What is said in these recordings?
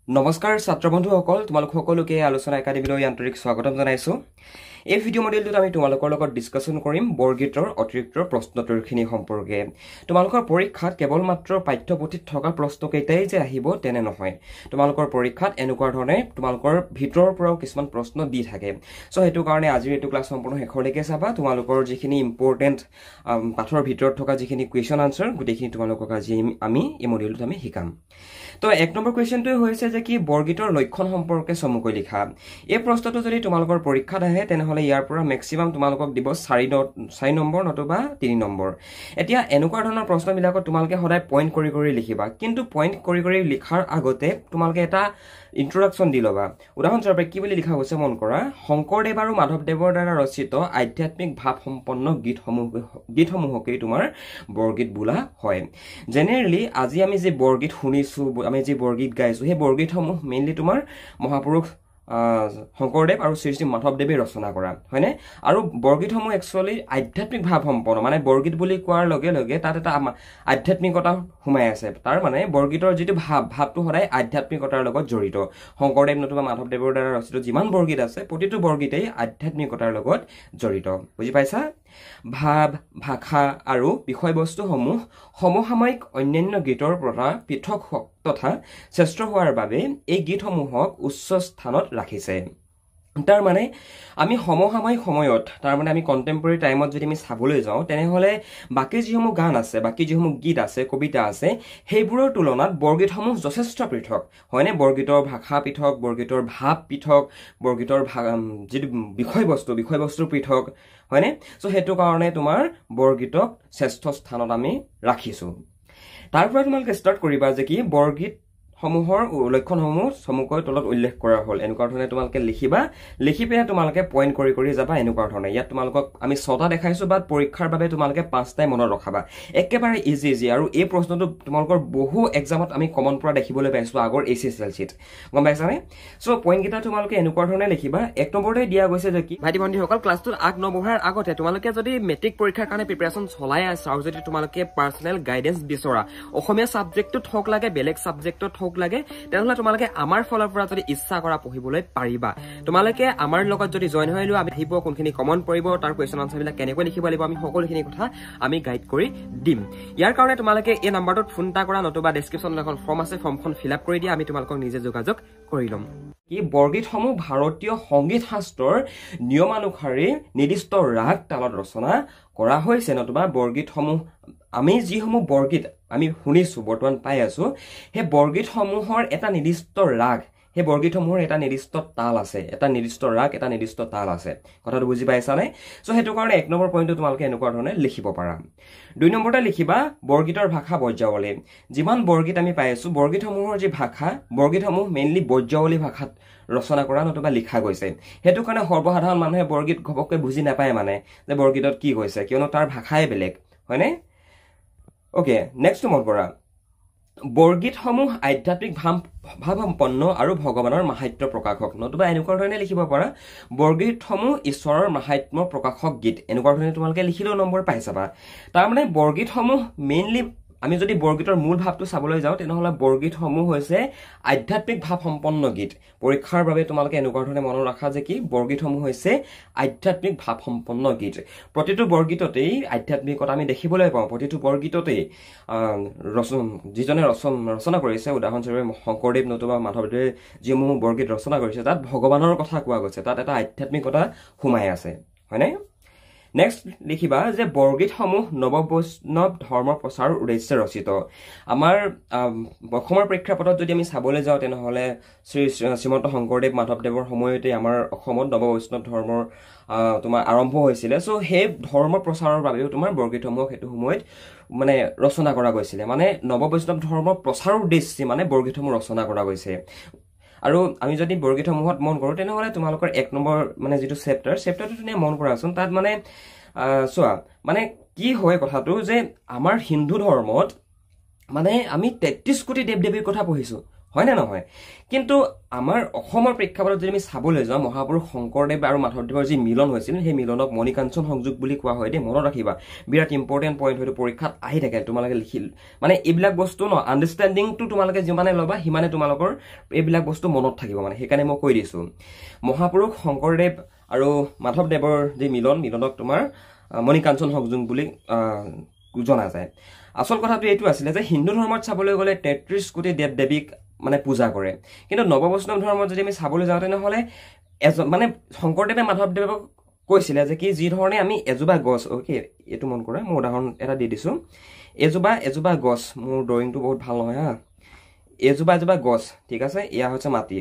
নমস্কাৰ ছাত্ৰ বন্ধুসকল তোমালোক সকলোকে আলোচনা একাডেমীলৈ আন্তৰিক স্বাগতম জনাইছো এই ভিডিও মডেলটোত আমি তোমালোকৰ লগত ডিসকাশন কৰিম বৰগীতৰ অতিৰিক্ত প্ৰশ্নোত্তৰখিনি সম্পৰ্কে তোমালোকৰ পৰীক্ষাত কেৱল মাত্ৰ পাঠ্যপুথিত থকা প্ৰশ্নকেইটাই যে আহিব তেনে নহয় তোমালোকৰ পৰীক্ষাত এনেকুৱা ধৰণে তোমালোকৰ ভিতৰৰ পৰাও কিছুমান প্ৰশ্ন দি থাকে সো হেতু কাৰণে আজিৰ এটো ক্লাছ সম্পূৰ্ণ শেষলৈকে চাবা তোমালোকৰ যিখিনি ইম্পৰ্টেন্ট পাঠৰ ভিতৰত থকা যিখিনি কোৱেশ্চন আনসাৰ গুটেখিনি তোমালোকক আজি আমি এই মডেলটোত আমি শিকাম তো এক নম্বৰ কোৱেশ্চনটো হৈছে যে কি বৰগীতৰ লক্ষণ সম্পৰ্কে চমুকৈ লিখা এই প্ৰশ্নটো যদি তোমালোকৰ পৰীক্ষাত আহে তেনেহলে ইয়াৰ পৰা ম্যাক্সিমাম তোমালোকক দিব 4 নম্বৰ নতুবা 3 নম্বৰ এতিয়া এনেকুৱা ধৰণৰ প্ৰশ্নবিলাকত তোমালোকে সদায় পইণ্ট কৰি কৰি লিখিবা কিন্তু পইণ্ট কৰি কৰি লিখাৰ আগতে তোমালোকে এটা ইন্ট্ৰোডাকশন দি লবা উদাহৰণস্বৰূপে কি বুলি লিখা হৈছে মন কৰা শংকৰদেৱ আৰু মাধৱদেৱৰ দ্বাৰা ৰচিত আধ্যাত্মিক ভাৱ সম্পন্ন গীতসমূহকে তোমাৰ বৰগীত বোলা হয় জেনেৰেলি আজি আমি যে বৰগীত শুনিছো আমি যে বৰগীত গাইছো হে বৰগীতসমূহ মেইনলি তোমাৰ মহাপুৰুষ শংকৰদেৱ আৰু শ্ৰী শ্ৰী মাধৱদেৱে ৰচনা কৰা হয়নে আৰু বৰগীতসমূহ একচুয়ালি আধ্যাত্মিক ভাৱ সম্পন্ন মানে বৰগীত বুলি কোৱাৰ লগে লগে তাত এটা আধ্যাত্মিকতা সোমাই আছে তাৰ মানে বৰগীতৰ যেটো ভাৱটো সদায় আধ্যাত্মিকতাৰ লগত জড়িত শংকৰদেৱ নতুবা মাধৱদেৱৰ দ্বাৰা ৰচিত যিমান বৰগীত আছে প্ৰতিটো বৰগীতেই আধ্যাত্মিকতাৰ লগত জড়িত বুজি পাইছা ভাৱ ভাষা আৰু বিষয়বস্তুসমূহ সমসাময়িক অন্যান্য গীতৰ পৰা পৃথক তথা শ্ৰেষ্ঠ হোৱাৰ বাবে এই গীতসমূহক উচ্চ স্থানত ৰাখিছে তাৰ মানে আমি সমসাময়িক সময়ত তাৰ মানে আমি কন্টেম্পৰেৰী টাইমত যদি আমি চাবলৈ যাওঁ তেনেহলে বাকি যিসমূহ গান আছে বাকি যিসমূহ গীত আছে কবিতা আছে সেইবোৰৰ তুলনাত বৰগীতসমূহ যথেষ্ট পৃথক হয়নে বৰগীতৰ ভাষা পৃথক বৰগীতৰ ভাৱ পৃথক বৰগীতৰ যিটো বিষয়বস্তু পৃথক হয়নে সো হেতু কাৰণে তোমাৰ বৰগীতক শ্ৰেষ্ঠ স্থানত আমি ৰাখিছো তাৰ পৰা তোমালোকে ষ্টাৰ্ট কৰিবা যে কি বৰগীত সমূহৰ লক্ষণসমূহ সমুকৈ তলত উল্লেখ কৰা হ'ল এনেকুৱা ধৰণে তোমালোকে লিখিবা লিখি পেনে তোমালোকে পইণ্ট কৰি কৰি যাবা এনেকুৱা ধৰণে ইয়াত তোমালোকক আমি 6টা দেখাইছো বাট পৰীক্ষাৰ বাবে তোমালোকে 5টাই মনত ৰখাবা একেবাৰে ইজি আৰু এই প্ৰশ্নটো তোমালোকৰ বহু এক্সামত আমি কমন পৰা দেখিবলৈ পাইছো আগৰ এসএসএলসিত গম পাইছানে সো পইণ্ট কিটা তোমালোকে এনেকুৱা ধৰণে লিখিবা এক নম্বৰতে দিয়া গৈছে যে কি ভাইটি ভণ্টিসকল ক্লাছটো আগ নবঢ়াৰ আগতে তোমালোকে যদি মেট্ৰিক পৰীক্ষাৰ কাৰণে প্ৰিপাৰেচন চলাই আছা আৰু যদি তোমালোকে পাৰ্সোনেল গাইডেন্স বিচৰা অসমীয়া সাবজেক্টত হক লাগে বেলেগ সাবজেক্টত লাগে তেনেহলে তোমালোকে আমাৰ ফলৰ পৰা যদি ইচ্ছা কৰা পঢ়িবলৈ পাৰিবা তোমালোকে আমাৰ লগত যদি জয়েন হৈ লোৱা আমি হিব কোনখিনি কমন পৰিব তাৰ কোৱেশ্চন আনসাৰ বিলাক কেনেকৈ লিখিব লাগিব আমি সকলোখিনি কথা আমি গাইড কৰি দিম ইয়াৰ কাৰণে তোমালোকে এই নম্বৰটোত ফোন টা কৰা নতুবা ডেসক্ৰিপচনত এখন ফৰ্ম আছে ফৰ্মখন ফিল আপ কৰি দিয়া আমি তোমালোকক নিজে যোগাযোগ কৰি লম কি বৰগীতসমূহ ভাৰতীয় সংগীত শাস্ত্ৰৰ নিয়মানুসাৰে নিৰ্দিষ্ট ৰাগ তালত ৰচনা কৰা হৈছে নতুবা বৰগীতসমূহ আমি যিসমূহ বৰগীত আমি শুনিছো বৰ্তমান পাই আছো হে বৰগীতসমূহৰ এটা নিৰ্দিষ্ট ৰাগ হে বৰগীতসমূহৰ এটা নিৰ্দিষ্ট তাল আছে এটা নিৰ্দিষ্ট ৰাগ এটা নিৰ্দিষ্ট তাল আছে কথাটো বুজি পাইছা নে সো হেতু কাৰণে এক নম্বৰ পইণ্টটো তোমালোকে এনেকুৱা ধৰণে লিখিব পাৰা দুই নম্বৰতে লিখিবা বৰগীতৰ ভাষা বজ্ৰাৱলী যিমান বৰগীত আমি পাই আছো বৰগীতসমূহৰ যি ভাষা বৰগীতসমূহ মেইনলি বজ্ৰাৱলী ভাষাত ৰচনা কৰা নতুবা লিখা গৈছে হেতু কাৰণে সৰ্বসাধাৰণ মানুহে বৰগীত ঘপককৈ বুজি নাপায় মানে যে বৰগীতত কি কৈছে কিয়নো তাৰ ভাষাই বেলেগ হয়নে ওকে নেক্সট মন কৰা বৰগীতসমূহ আধ্যাত্মিক ভাৱ সম্পন্ন আৰু ভগৱানৰ মাহাত্ম্য প্ৰকাশক নতুবা এনেকুৱা ধৰণে লিখিব পাৰা বৰগীতসমূহ ঈশ্বৰৰ মাহাত্ম্য প্ৰকাশক গীত এনেকুৱা ধৰণে তোমালোকে লিখিলেও নম্বৰ পাই যাবা তাৰ মানে বৰগীতসমূহ মেইনলি আমি যদি বৰগীতৰ মূল ভাৱটো চাবলৈ যাওঁ তেনেহলে বৰগীতসমূহ হৈছে আধ্যাত্মিক ভাৱ সম্পন্ন গীত পৰীক্ষাৰ বাবে তোমালোকে এনেকুৱা ধৰণে মনত ৰাখা যে কি বৰগীতসমূহ হৈছে আধ্যাত্মিক ভাৱ সম্পন্ন গীত প্ৰতিটো বৰগীততেই আধ্যাত্মিকতা আমি দেখিবলৈ পাওঁ প্ৰতিটো বৰগীততেই যিজনে ৰচনা কৰিছে উদাহৰণস্বৰূপে শংকৰদেৱ নতুবা মাধৱদেৱে যিসমূহ বৰগীত ৰচনা কৰিছে তাত ভগৱানৰ কথা কোৱা গৈছে তাত এটা আধ্যাত্মিকতা সোমাই আছে হয়নে নেক্সট লিখিবা যে বৰগীতসমূহ নৱবৈষ্ণৱ ধৰ্ম প্ৰচাৰৰ উদ্দেশ্যে ৰচিত আমাৰ অসমৰ প্ৰেক্ষাপটত যদি আমি চাবলৈ যাওঁ তেনেহলে শ্ৰীমন্ত শংকৰদেৱ মাধৱদেৱৰ সময়তে আমাৰ অসমত নৱবৈষ্ণৱ ধৰ্মৰ তোমাৰ আৰম্ভ হৈছিল সো হে ধৰ্ম প্ৰচাৰৰ বাবেও তোমাৰ বৰগীতসমূহ হেতু সময়ত মানে ৰচনা কৰা গৈছিল মানে নৱবৈষ্ণৱ ধৰ্ম প্ৰচাৰৰ উদ্দেশ্যে মানে বৰগীতসমূহ ৰচনা কৰা গৈছে আৰু আমি যদি বৰগীতসমূহত মন কৰো তেনেহলে তোমালোকৰ এক নম্বৰ মানে যেটো চেপ্টাৰটো তুমি মন কৰাচোন তাত মানে সোৱা মানে কি হয় কথাটো যে আমাৰ হিন্দু ধৰ্মত মানে আমি 33 কোটি দেৱ দেৱীৰ কথা পঢ়িছো হয় নে নহয় কিন্তু আমাৰ অসমৰ প্ৰেক্ষাপটত যদি আমি চাবলৈ যাওঁ মহাপুৰুষ শংকৰদেৱ আৰু মাধৱদেৱৰ যি মিলন হৈছিল সেই মিলনক মণিকাঞ্চন সংযোগ বুলি কোৱা হয় দেই মনত ৰাখিবা বিৰাট ইম্পৰ্টেণ্ট পইণ্ট হয়তো পৰীক্ষাত আহি থাকে তোমালোকে লিখিল মানে এইবিলাক বস্তু ন আণ্ডাৰষ্টেণ্ডিংটো তোমালোকে যিমানে ল'বা সিমানে তোমালোকৰ এইবিলাক বস্তু মনত থাকিব মানে সেইকাৰণে মই কৈ দিছোঁ মহাপুৰুষ শংকৰদেৱ আৰু মাধৱদেৱৰ যি মিলনক তোমাৰ মণিকাঞ্চন সংযোগ বুলি জনা যায় আচল কথাটো এইটো আছিলে যে হিন্দু ধৰ্মত চাবলৈ গ'লে ৩৩ কোটি দেৱ দেৱীক মানে পূজা কৰে কিন্তু নৱবৈষ্ণৱ ধৰ্মত যদি আমি চাবলৈ যাওঁ তেনেহ'লে মানে শংকৰদেৱে মাধৱদেৱক কৈছিলে যে কি যি ধৰণে আমি এজোপা গছ অ'কে এইটো মন কৰা মই উদাহৰণ এটা দি দিছোঁ এজোপা গছ মোৰ ড্ৰয়িংটো বহুত ভাল নহয় হা এজোপা গছ ঠিক আছে এয়া হৈছে মাটি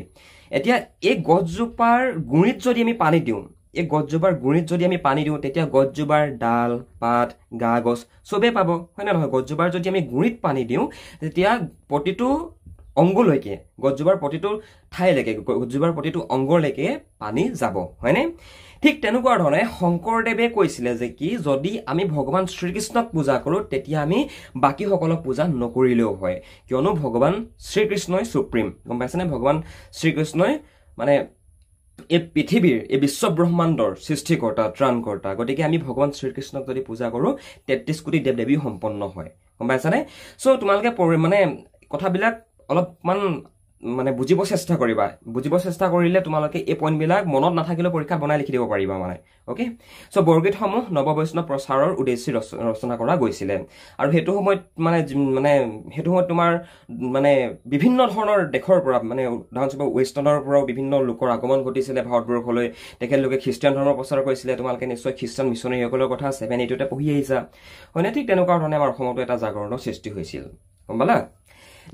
এতিয়া এই গছজোপাৰ গুৰিত যদি আমি পানী দিওঁ এই গছজোপাৰ গুৰিত যদি আমি পানী দিওঁ তেতিয়া গছজোপাৰ ডাল পাত গা গছ চবেই পাব হয় নে নহয় গছজোপাৰ যদি আমি গুৰিত পানী দিওঁ তেতিয়া প্ৰতিটো অংগলৈকে গছজোপাৰ প্ৰতিটো ঠাইলৈকে গছজোপাৰ প্ৰতিটো অংগলৈকে পানী যাব হয়নে ঠিক তেনেকুৱা ধৰণে শংকৰদেৱে কৈছিলে যে কি যদি আমি ভগৱান শ্ৰীকৃষ্ণক পূজা কৰোঁ তেতিয়া আমি বাকীসকলক পূজা নকৰিলেও হয় কিয়নো ভগৱান শ্ৰীকৃষ্ণই সুপ্ৰিম গম পাইছেনে ভগৱান শ্ৰীকৃষ্ণই মানে এই পৃথিৱীৰ এই বিশ্ব ব্ৰহ্মাণ্ডৰ সৃষ্টিকৰ্তা ত্ৰাণকৰ্তা গতিকে আমি ভগৱান শ্ৰীকৃষ্ণক যদি পূজা কৰোঁ ৩৩ কোটি দেৱ দেৱী সম্পন্ন হয় গম পাইছানে চ' তোমালোকে মানে কথাবিলাক অলপমান মানে বুজিব চেষ্টা কৰিবা বুজিব চেষ্টা কৰিলে তোমালোকে এই পইণ্টবিলাক মনত নাথাকিলেও পৰীক্ষাত বনাই লিখি দিব পাৰিবা মানে অ'কে চ' বৰগীতসমূহ নৱবৈষ্ণৱ প্ৰচাৰৰ উদ্দেশ্যে ৰচনা কৰা গৈছিলে আৰু সেইটো সময়ত সেইটো সময়ত তোমাৰ মানে বিভিন্ন ধৰণৰ দেশৰ পৰা মানে উদাহৰণস্বৰূপে ৱেষ্টাৰ্ণৰ পৰাও বিভিন্ন লোকৰ আগমন ঘটিছিলে ভাৰতবৰ্ষলৈ তেখেতলোকে খ্ৰীষ্টিয়ান ধৰ্ম প্ৰচাৰ কৰিছিলে তোমালোকে নিশ্চয় খ্ৰীষ্টান মিছনেৰীসকলৰ কথা 7-8তে পঢ়ি আহিছা হয়নে ঠিক তেনেকুৱা ধৰণে আমাৰ অসমতো এটা জাগৰণৰ সৃষ্টি হৈছিল গম পালা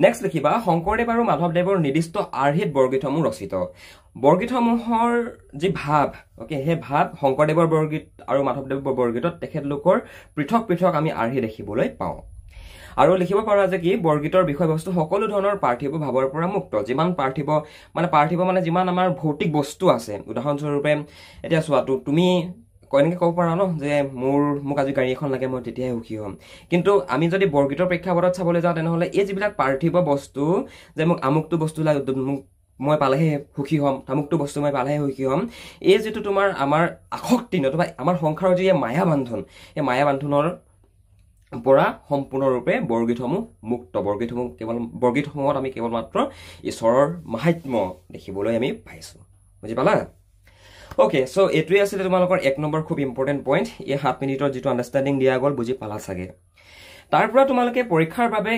নেক্সট লিখিবা শংকৰদেৱ আৰু মাধৱদেৱৰ নিৰ্দিষ্ট আৰ্হিত বৰগীতসমূহ ৰচিত বৰগীতসমূহৰ যি ভাৱ অ'কে সেই ভাৱ শংকৰদেৱৰ বৰগীত আৰু মাধৱদেৱৰ বৰগীতত তেখেতলোকৰ পৃথক পৃথক আমি আৰ্হি দেখিবলৈ পাওঁ আৰু লিখিব পাৰা যে কি বৰগীতৰ বিষয়বস্তু সকলো ধৰণৰ পাৰ্থিৱ ভাৱৰ পৰা মুক্ত যিমান পাৰ্থিৱ মানে যিমান আমাৰ ভৌতিক বস্তু আছে উদাহৰণস্বৰূপে এতিয়া চোৱাটো তুমি এনেকৈ ক'ব পাৰা ন যে মোক আজি গাড়ী এখন লাগে মই তেতিয়াহে সুখী হ'ম কিন্তু আমি যদি বৰগীতৰ প্ৰেক্ষাপটত চাবলৈ যাওঁ তেনেহ'লে এই যিবিলাক পাৰ্থিৱ বস্তু যে মোক আমুকটো বস্তু লাগে মোক মই পালেহে সুখী হ'ম তামুকটো বস্তু মই পালেহে সুখী হ'ম এই যিটো তোমাৰ আমাৰ আসক্তি নতুবা আমাৰ সংসাৰৰ যি মায়া বান্ধন এই মায়া বান্ধনৰ পৰা সম্পূৰ্ণৰূপে বৰগীতসমূহ মুক্ত বৰগীতসমূহত আমি কেৱল মাত্ৰ ঈশ্বৰৰ মাহাত্ম্য দেখিবলৈ আমি পাইছোঁ বুজি পালা অ'কে চ' এইটোৱে আছিলে তোমালোকৰ 1 নম্বৰ খুব ইম্পৰ্টেণ্ট পইণ্ট এই 7 মিনিটৰ যিটো আণ্ডাৰষ্টেণ্ডিং দিয়া গ'ল বুজি পালা চাগে তাৰ পৰা তোমালোকে পৰীক্ষাৰ বাবে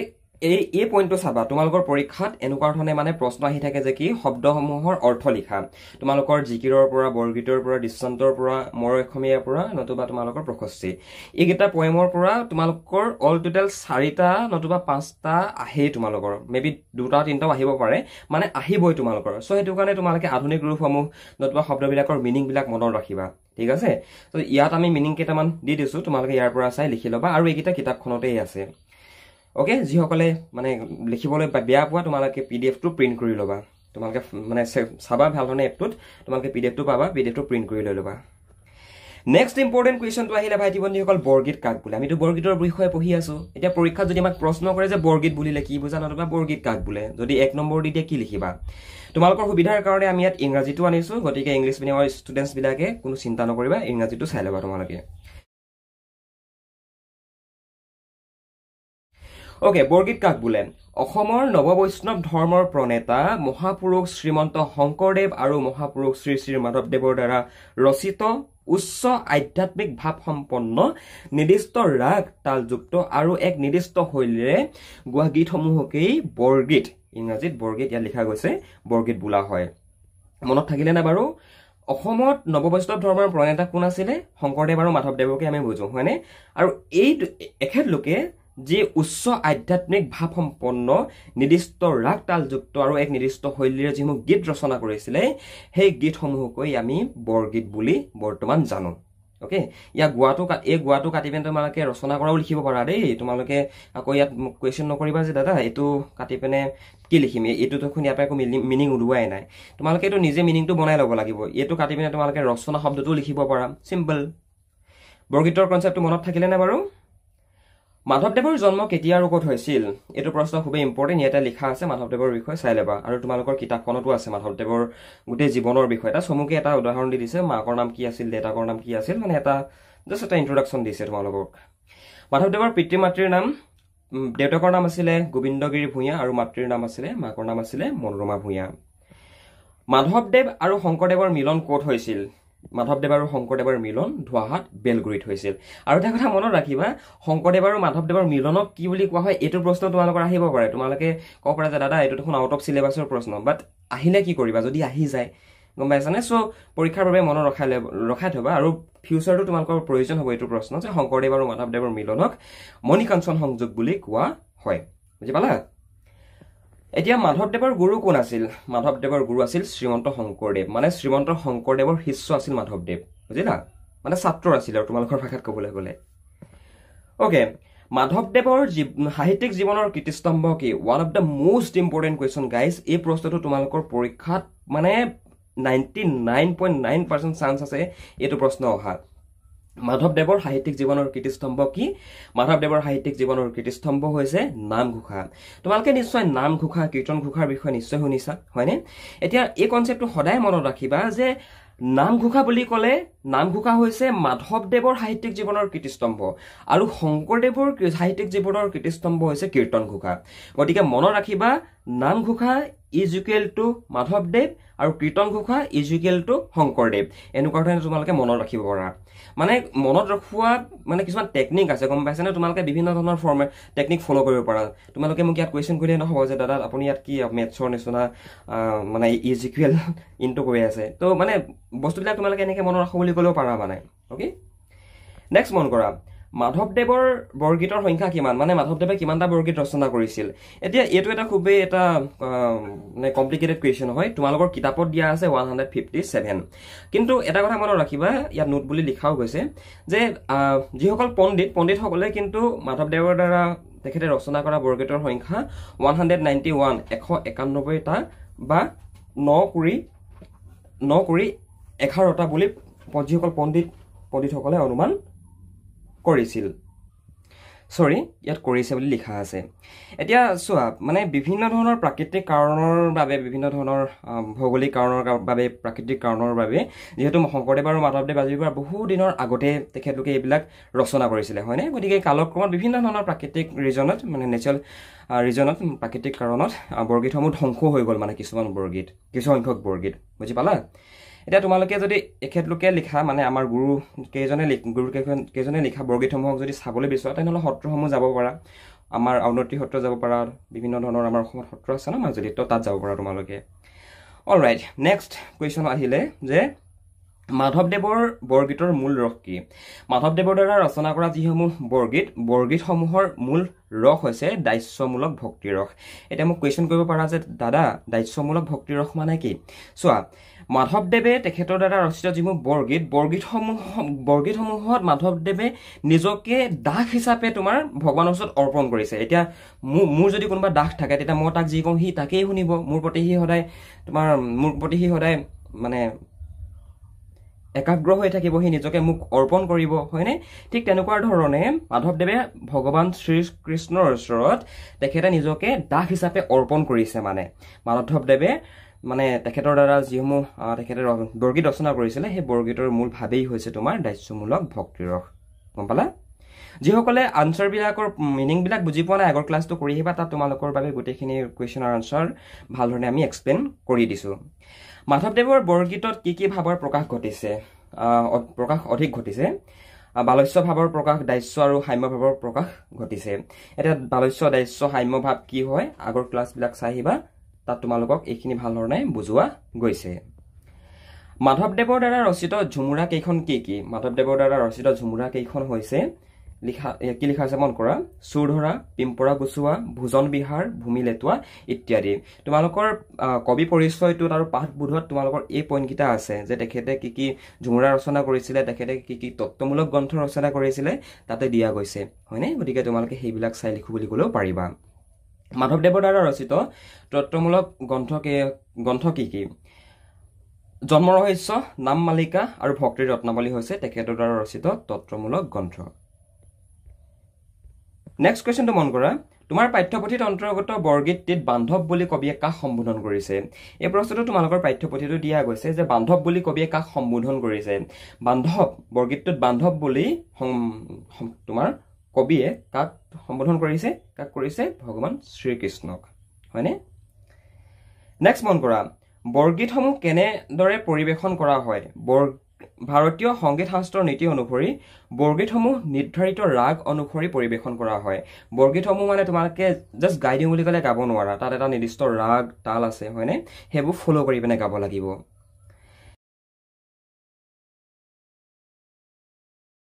এই পইণ্টটো চাবা তোমালোকৰ পৰীক্ষাত এনেকুৱা ধৰণে মানে প্ৰশ্ন আহি থাকে যে কি শব্দসমূহৰ অৰ্থ লিখা তোমালোকৰ জিকিৰৰ পৰা বৰগীতৰ পৰা দৃষ্টান্তৰ পৰা মৰ অসমীয়াৰ পৰা নতুবা তোমালোকৰ প্ৰশস্তি এইকেইটা পয়েমৰ পৰা তোমালোকৰ অল টোটেল 4টা নতুবা 5টা আহেই তোমালোকৰ মেবি 2টা 3টাও আহিব পাৰে মানে আহিবই তোমালোকৰ চ' সেইটো কাৰণে তোমালোকে আধুনিক ৰূপসমূহ নতুবা শব্দবিলাকৰ মিনিংবিলাক মনত ৰাখিবা ঠিক আছে ত' ইয়াত আমি মিনিং কেইটামান দি দিছোঁ তোমালোকে ইয়াৰ পৰা চাই লিখি ল'বা আৰু এইকেইটা কিতাপখনতেই আছে অ'কে যিসকলে মানে লিখিবলৈ বেয়া পোৱা তোমালোকে পিডিএফটো প্ৰিণ্ট কৰি ল'বা তোমালোকে মানে চাবা ভাল ধৰণে এপটোত তোমালোকে পিডিএফটো পাবা পিডিএফটো প্ৰিণ্ট কৰি লৈ ল'বা নেক্সট ইম্পৰ্টেণ্ট কুৱেশ্যনটো আহিলে ভাইটি ভণ্টিসকল বৰগীত কাক বোলে আমিতো বৰগীতৰ বিষয়ে পঢ়ি আছোঁ এতিয়া পৰীক্ষাত যদি আমাক প্ৰশ্ন কৰে যে বৰগীত বুলিলে কি বুজা নতুবা বৰগীত কাক বোলে যদি 1 নম্বৰ দি দিয়ে কি লিখিবা তোমালোকৰ সুবিধাৰ কাৰণে আমি ইয়াত ইংৰাজীটো আনিছোঁ গতিকে ইংলিছ মিডিয়ামৰ ষ্টুডেণ্টছবিলাকে কোনো চিন্তা নকৰিবা ইংৰাজীটো চাই ল'বা তোমালোকে অ'কে বৰগীত কাক বোলে অসমৰ নৱবৈষ্ণৱ ধৰ্মৰ প্ৰণেতা মহাপুৰুষ শ্ৰীমন্ত শংকৰদেৱ আৰু মহাপুৰুষ শ্ৰী শ্ৰী মাধৱদেৱৰ দ্বাৰা ৰচিত উচ্চ আধ্যাত্মিক ভাৱ সম্পন্ন নিৰ্দিষ্ট ৰাগ তালযুক্ত আৰু এক নিৰ্দিষ্ট শৈলীৰে গোৱা গীতসমূহকেই বৰগীত ইংৰাজীত বৰগীত ইয়াত লিখা গৈছে বৰগীত বোলা হয় মনত থাকিলে না বাৰু অসমত নৱবৈষ্ণৱ ধৰ্মৰ প্ৰণেতা কোন আছিলে শংকৰদেৱ আৰু মাধৱদেৱকে আমি বুজো হয়নে আৰু এই এখেতলোকে যি উচ্চ আধ্যাত্মিক ভাৱ সম্পন্ন নিৰ্দিষ্ট ৰাগ তালযুক্ত আৰু এক নিৰ্দিষ্ট শৈলীৰে যিসমূহ গীত ৰচনা কৰিছিলে সেই গীতসমূহকৈ আমি বৰগীত বুলি বৰ্তমান জানো অ'কে ইয়াক গোৱাটো কাটি পিনে তোমালোকে ৰচনা কৰাও লিখিব পাৰা দেই তোমালোকে আকৌ ইয়াত কুৱেশ্যন নকৰিবা যে দাদা এইটো কাটি পিনে কি লিখিম এইটো দেখোন ইয়াৰ পৰা একো মিনিং ওলোৱাই নাই তোমালোকে এইটো নিজে মিনিংটো বনাই ল'ব লাগিব এইটো কাটি পিনে তোমালোকে ৰচনা শব্দটো লিখিব পাৰা চিম্পল বৰগীতৰ কনচেপ্টটো মনত থাকিলে নে বাৰু মাধৱদেৱৰ জন্ম কেতিয়া আৰু ক'ত হৈছিল এইটো প্ৰশ্ন খুবেই ইম্পৰ্টেণ্ট ইয়াতে লিখা আছে মাধৱদেৱৰ বিষয়ে চাই ল'বা আৰু তোমালোকৰ কিতাপখনতো আছে মাধৱদেৱৰ গোটেই জীৱনৰ বিষয়ে এটা চমুকে এটা উদাহৰণ দি দিছে মাকৰ নাম কি আছিল দেউতাকৰ নাম কি আছিল মানে এটা জাষ্ট এটা ইন্ট্ৰডাকশ্যন দিছে তোমালোকক মাধৱদেৱৰ পিতৃ মাতৃৰ নাম দেউতাকৰ নাম আছিলে গোবিন্দগিৰি ভূঞা আৰু মাতৃৰ নাম আছিলে মাকৰ নাম আছিলে মনোৰমা ভূঞা মাধৱদেৱ আৰু শংকৰদেৱৰ মিলন ক'ত হৈছিল মাধৱদেৱ আৰু শংকৰদেৱৰ মিলন ধুৱাহাট বেলগুৰিত হৈছিল আৰু এটা কথা মনত ৰাখিবা শংকৰদেৱ আৰু মাধৱদেৱৰ মিলনক কি বুলি কোৱা হয় এইটো প্ৰশ্ন তোমালোকৰ আহিব পাৰে তোমালোকে ক'ব পাৰা যে দাদা এইটো দেখোন আউট অফ চিলেবাছৰ প্ৰশ্ন বাট আহিলে কি কৰিবা যদি আহি যায় গম পাইছানে চ' পৰীক্ষাৰ বাবে মনত ৰখাই থবা আৰু ফিউচাৰটো তোমালোকৰ প্ৰয়োজন হ'ব এইটো প্ৰশ্ন যে শংকৰদেৱ আৰু মাধৱদেৱৰ মিলনক মণিকাঞ্চন সংযোগ বুলি কোৱা হয় বুজি পালা এতিয়া মাধৱদেৱৰ গুৰু কোন আছিল মাধৱদেৱৰ গুৰু আছিল শ্ৰীমন্ত শংকৰদেৱ মানে শ্ৰীমন্ত শংকৰদেৱৰ শিষ্য আছিল মাধৱদেৱ বুজিলা মানে ছাত্ৰ আছিল আৰু তোমালোকৰ ভাষাত ক'বলৈ গ'লে ওকে মাধৱদেৱৰ সাহিত্যিক জীৱনৰ কীৰ্তিস্তম্ভ কি one of the most important question guys এই প্ৰশ্নটো তোমালোকৰ পৰীক্ষাত মানে 99.9% চান্স আছে এইটো প্ৰশ্ন অহা মাধৱদেৱৰ সাহিত্যিক জীৱনৰ কীৰ্তিস্তম্ভ কি মাধৱদেৱৰ সাহিত্যিক জীৱনৰ কীৰ্তিস্তম্ভ হৈছে নামঘোষা তোমালোকে নিশ্চয় নামঘোষা কীৰ্তন ঘোষাৰ বিষয়ে নিশ্চয় শুনিছা হয়নে এতিয়া এই কনচেপ্টটো সদায় মনত ৰাখিবা যে নামঘোষা বুলি ক'লে নামঘোষা হৈছে মাধৱদেৱৰ সাহিত্যিক জীৱনৰ কীৰ্তিস্তম্ভ আৰু শংকৰদেৱৰ সাহিত্যিক জীৱনৰ কীৰ্তিস্তম্ভ হৈছে কীৰ্তন ঘোষা গতিকে মনত ৰাখিবা নামঘোষা ইজ ইকুৱেল টু মাধৱদেৱ আৰু Kirtan Ghosha is equal to Sankardev এনেকুৱা ধৰণে তোমালোকে মনত ৰাখিব পাৰা মানে মনত ৰখোৱা মানে কিছুমান টেকনিক আছে গম পাইছানে তোমালোকে বিভিন্ন ধৰণৰ ফৰ্মেট টেকনিক ফলো কৰিব পাৰা তোমালোকে মোক ইয়াত কুৱেশ্যন কৰিলে নহ'ব যে দাদা আপুনি ইয়াত কি মেথছৰ নিচিনা মানে ইজ ইকুৱেল ইনটু কৈ আছে তো মানে বস্তুবিলাক তোমালোকে এনেকৈ মনত ৰাখো বুলি ক'লেও পাৰা মানে অ'কে নেক্সট মন কৰা মাধৱদেৱৰ বৰগীতৰ সংখ্যা কিমান মানে মাধৱদেৱে কিমানটা বৰগীত ৰচনা কৰিছিল এতিয়া এইটো এটা খুবেই এটা মানে কমপ্লিকেটেড কুৱেশ্যন হয় তোমালোকৰ কিতাপত দিয়া আছে 157 কিন্তু এটা কথা মনত ৰাখিবা ইয়াত নোট বুলি লিখাও গৈছে যে যিসকল পণ্ডিতসকলে কিন্তু মাধৱদেৱৰ দ্বাৰা তেখেতে ৰচনা কৰা বৰগীতৰ সংখ্যা 191টা বা 9 কৰি 11টা বুলি যিসকল পণ্ডিতসকলে অনুমান কৰিছিল সৰি ইয়াত কৰিছে বুলি লিখা আছে এতিয়া চোৱা মানে বিভিন্ন ধৰণৰ প্ৰাকৃতিক কাৰণৰ বাবে বিভিন্ন ধৰণৰ ভৌগোলিক কাৰণৰ বাবে প্ৰাকৃতিক কাৰণৰ বাবে যেহেতু শংকৰদেৱ আৰু মাধৱদেৱ আজিৰ পৰা বহু দিনৰ আগতে তেখেতলোকে এইবিলাক ৰচনা কৰিছিলে হয়নে গতিকে কালক্ৰমত বিভিন্ন ধৰণৰ প্ৰাকৃতিক ৰিজনত মানে নেচাৰেল ৰিজনত প্ৰাকৃতিক কাৰণত বৰগীতসমূহ ধ্বংস হৈ গ'ল মানে কিছু সংখ্যক বৰগীত বুজি পালা এতিয়া তোমালোকে যদি এখেতলোকে লিখা মানে আমাৰ গুৰু কেইজনে লিখা বৰগীতসমূহক যদি চাবলৈ বিচৰা তেনেহ'লে সত্ৰসমূহ যাব পাৰা আমাৰ আউনতি সত্ৰ যাব পাৰা বিভিন্ন ধৰণৰ আমাৰ অসমত সত্ৰ আছে ন মাজুলীত তো তাত যাব পাৰা তোমালোকে অলৰাইট নেক্সট কুৱেশ্যন আহিলে যে মাধৱদেৱৰ বৰগীতৰ মূল ৰস কি মাধৱদেৱৰ দ্বাৰা ৰচনা কৰা যিসমূহ বৰগীতসমূহৰ মূল ৰস হৈছে দাস্যমূলক ভক্তি ৰস এতিয়া মোক কুৱেশ্যন কৰিব পাৰা যে দাদা দাস্যমূলক ভক্তি ৰস মানে কি চোৱা মাধৱদেৱে তেখেতৰ দ্বাৰা ৰচিত যিসমূহ বৰগীতসমূহত মাধৱদেৱে নিজকে দাস হিচাপে তোমাৰ ভগৱানৰ ওচৰত অৰ্পণ কৰিছে এতিয়া মোৰ যদি কোনোবা দাস থাকে তেতিয়া মই তাক যি কওঁ সি তাকেই শুনিব মোৰ প্ৰতি সি সদায় মানে একাগ্ৰ হৈ থাকিব সি নিজকে মোক অৰ্পণ কৰিব হয়নে ঠিক তেনেকুৱা ধৰণে মাধৱদেৱে ভগৱান শ্ৰীকৃষ্ণৰ ওচৰত তেখেতে নিজকে দাস হিচাপে অৰ্পণ কৰিছে মানে মাধৱদেৱে মানে তেখেতৰ দ্বাৰা যিসমূহ তেখেতে বৰগীত ৰচনা কৰিছিলে সেই বৰগীতৰ মূল ভাৱেই হৈছে তোমাৰ দাস্যমূলক ভক্তিৰস গম পালা যিসকলে আনচাৰবিলাকৰ মিনিংবিলাক বুজি পোৱা নাই আগৰ ক্লাছটো কৰি আহিবা তাত তোমালোকৰ বাবে গোটেইখিনি কুৱেশ্যনৰ আনচাৰ ভালধৰণে আমি এক্সপ্লেইন কৰি দিছোঁ মাধৱদেৱৰ বৰগীতত কি ভাৱৰ প্ৰকাশ অধিক ঘটিছে বালস্য ভাৱৰ প্ৰকাশ দাস্য আৰু সাম্য ভাৱৰ প্ৰকাশ ঘটিছে এতিয়া বালস্য দাস্য সাম্য ভাৱ কি হয় আগৰ ক্লাছবিলাক চাই আহিবা তাত তোমালোকক এইখিনি ভালধৰণে বুজোৱা গৈছে মাধৱদেৱৰ দ্বাৰা ৰচিত ঝুমুৰা কেইখন কি মাধৱদেৱৰ দ্বাৰা ৰচিত ঝুমুৰা কেইখন হৈছে কি লিখা আছে মন কৰা চুৰধৰা পিম্পৰা গুচোৱা ভোজন বিহাৰ ভূমি লেটোৱা ইত্যাদি তোমালোকৰ কবি পৰিচয়টোত আৰু পাঠবোধত তোমালোকৰ এই পইণ্টকেইটা আছে যে তেখেতে কি ঝুমুৰা ৰচনা কৰিছিলে তেখেতে কি তত্ত্বমূলক গ্ৰন্থ ৰচনা কৰিছিলে তাতে দিয়া গৈছে হয়নে গতিকে তোমালোকে সেইবিলাক চাই লিখো বুলি ক'লেও পাৰিবা মাধৱদেৱৰ দ্বাৰা ৰচিত তত্ত্বমূলক গ্ৰন্থ কি জন্ম ৰহস্য নাম মালিকা আৰু ভক্তিৰ ৰত্নাৱলী হৈছে তেখেতৰ দ্বাৰা ৰচিত তত্ত্বমূলক গ্ৰন্থ নেক্সট কুৱেশ্যনটো মন কৰা তোমাৰ পাঠ্যপুথিত অন্তৰ্গত বৰগীতটিত বান্ধৱ বুলি কবিয়ে কাক সম্বোধন কৰিছে এই প্ৰশ্নটো তোমালোকৰ পাঠ্যপুথিটো দিয়া গৈছে যে বান্ধৱ বুলি কবিয়ে কাক সম্বোধন কৰিছে বান্ধৱ বৰগীতটোত বান্ধৱ বুলি তোমাৰ কবিয়ে কাক সম্বোধন কৰিছে কাক কৰিছে ভগৱান শ্ৰীকৃষ্ণক হয়নে নেক্সট মন কৰা বৰগীতসমূহ কেনেদৰে পৰিৱেশন কৰা হয় ভাৰতীয় সংগীত শাস্ত্ৰৰ নীতি অনুসৰি বৰগীতসমূহ নিৰ্ধাৰিত ৰাগ অনুসৰি পৰিৱেশন কৰা হয় বৰগীতসমূহ মানে তোমালোকে জাষ্ট গাই দিওঁ বুলি ক'লে গাব নোৱাৰা তাত এটা নিৰ্দিষ্ট ৰাগ তাল আছে হয়নে সেইবোৰ ফ'ল' কৰি পিনে গাব লাগিব